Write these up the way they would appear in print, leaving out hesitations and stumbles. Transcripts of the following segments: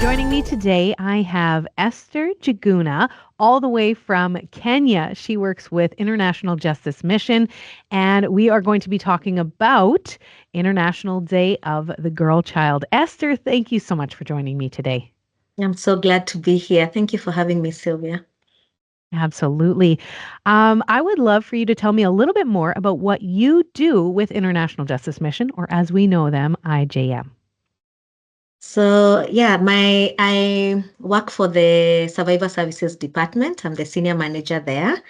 Joining me today, I have Esther Njuguna, all the way from Kenya. She works with International Justice Mission, and we are going to be talking about International Day of the Girl Child. Esther, thank you so much for joining me today. I'm so glad to be here. Thank you for having me, Sylvia. Absolutely. I would love for you to tell me a little bit more about what you do with International Justice Mission, or as we know them, IJM. So yeah, I work for the Survivor Services Department. I'm the senior manager there.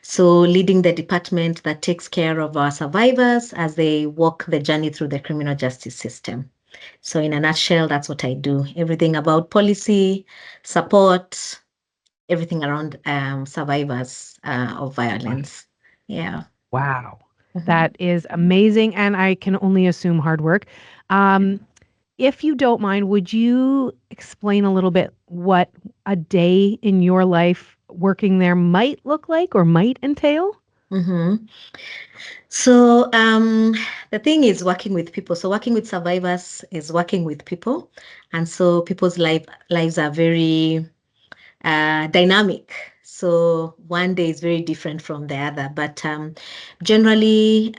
So leading the department that takes care of our survivors as they walk the journey through the criminal justice system. So in a nutshell, that's what I do. Everything about policy, support, everything around survivors of violence. Yeah. Wow. Mhm. That is amazing. And I can only assume hard work. Um, if you don't mind, would you explain a little bit what a day in your life working there might look like or might entail? Mhm. So the thing is working with people. So working with survivors is working with people, and so people's lives are very dynamic. So one day is very different from the other, but generally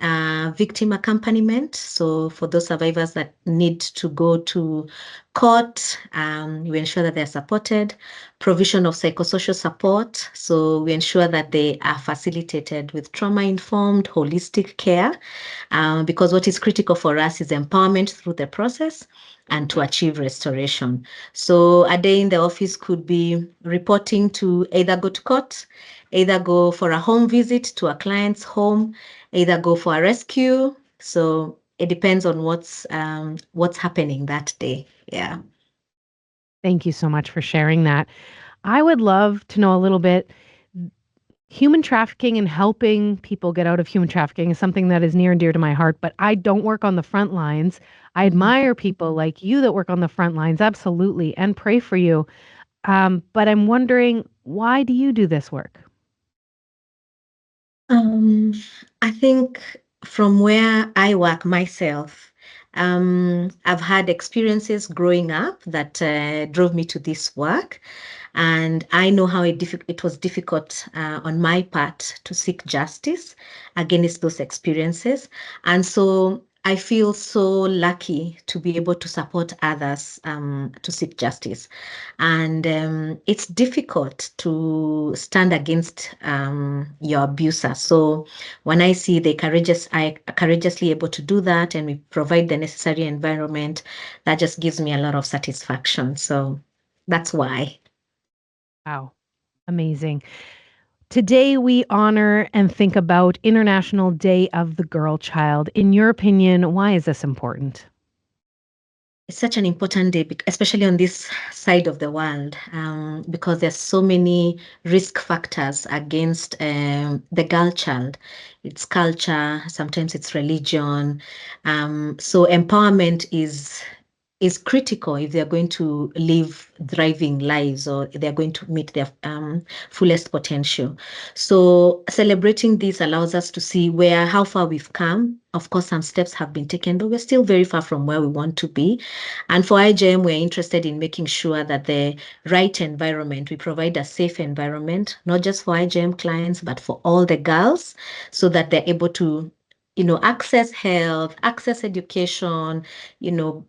victim accompaniment. So for those survivors that need to go to court, we ensure that they're supported. Provision of psychosocial support. So we ensure that they are facilitated with trauma-informed, holistic care, because what is critical for us is empowerment through the process and to achieve restoration. So a day in the office could be reporting to either go to court, either go for a home visit to a client's home, either go for a rescue. So it depends on what's happening that day. Yeah. Thank you so much for sharing that. I would love to know a little bit. Human trafficking and helping people get out of human trafficking is something that is near and dear to my heart, but I don't work on the front lines. I Mhm. admire people like you that work on the front lines, absolutely, and pray for you. But I'm wondering, why do you do this work? Um, I think from where I work myself, I've had experiences growing up that drove me to this work. And I know how it was difficult on my part to seek justice against those experiences. And so I feel so lucky to be able to support others to seek justice. And it's difficult to stand against your abuser. So when I see I courageously able to do that, and we provide the necessary environment, that just gives me a lot of satisfaction. So that's why. Wow, amazing. Today, we honor and think about International Day of the Girl Child. In your opinion, why is this important? It's such an important day, especially on this side of the world, because there's so many risk factors against the girl child. It's culture, sometimes it's religion. So empowerment is critical if they're going to live thriving lives or they're going to meet their fullest potential. So celebrating this allows us to see how far we've come. Of course, some steps have been taken, but we're still very far from where we want to be. And for IJM, we're interested in making sure that the right environment, we provide a safe environment, not just for IJM clients, but for all the girls, so that they're able to, access health, access education, you know,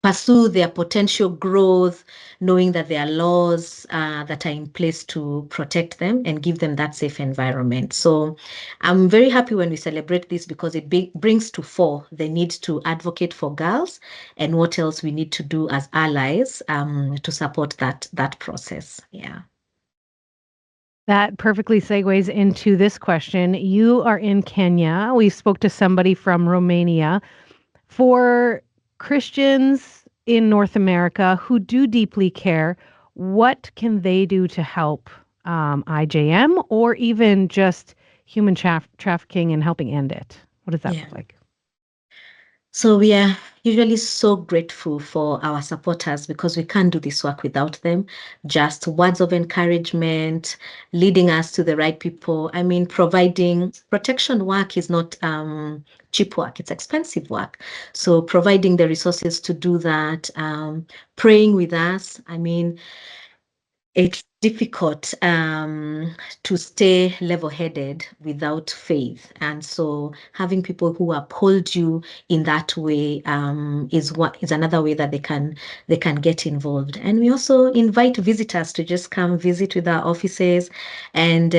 pursue their potential growth, knowing that there are laws that are in place to protect them and give them that safe environment. So I'm very happy when we celebrate this because it brings to fore the need to advocate for girls and what else we need to do as allies to support that process. Yeah. That perfectly segues into this question. You are in Kenya. We spoke to somebody from Romania. For Christians in North America who do deeply care, what can they do to help IJM or even just human trafficking and helping end it? What does that Yeah. look like? So usually so grateful for our supporters because we can't do this work without them. Just words of encouragement, leading us to the right people. I mean, providing protection work is not cheap work, it's expensive work. So, providing the resources to do that, praying with us. I mean, it's difficult to stay level-headed without faith, and so having people who uphold you in that way is another way that they can get involved. And we also invite visitors to just come visit with our offices and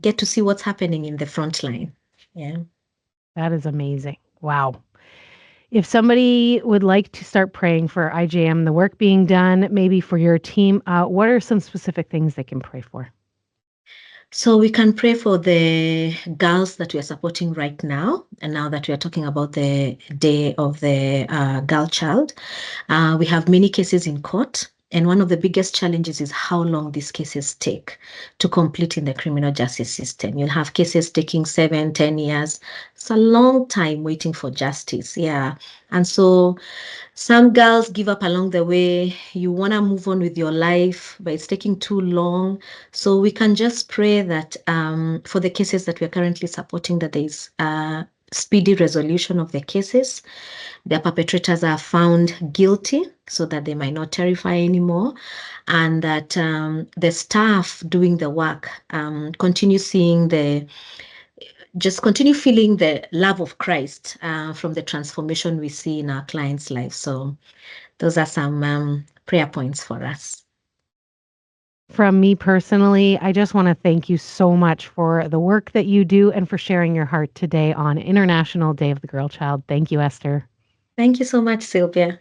get to see what's happening in the front line. Yeah. That is amazing. Wow. If somebody would like to start praying for IJM, the work being done, maybe for your team, what are some specific things they can pray for? So we can pray for the girls that we are supporting right now. And now that we are talking about the day of the girl child, we have many cases in court. And one of the biggest challenges is how long these cases take to complete in the criminal justice system. You'll have cases taking 7, 10 years. It's a long time waiting for justice. Yeah. And so some girls give up along the way. You want to move on with your life, but it's taking too long. So we can just pray that for the cases that we're currently supporting, that there is speedy resolution of the cases. Their perpetrators are found guilty so that they might not terrify anymore, and that the staff doing the work continue seeing just continue feeling the love of Christ from the transformation we see in our clients' lives. So those are some prayer points for us. From me personally, I just want to thank you so much for the work that you do and for sharing your heart today on International Day of the Girl Child. Thank you, Esther. Thank you so much, Sylvia.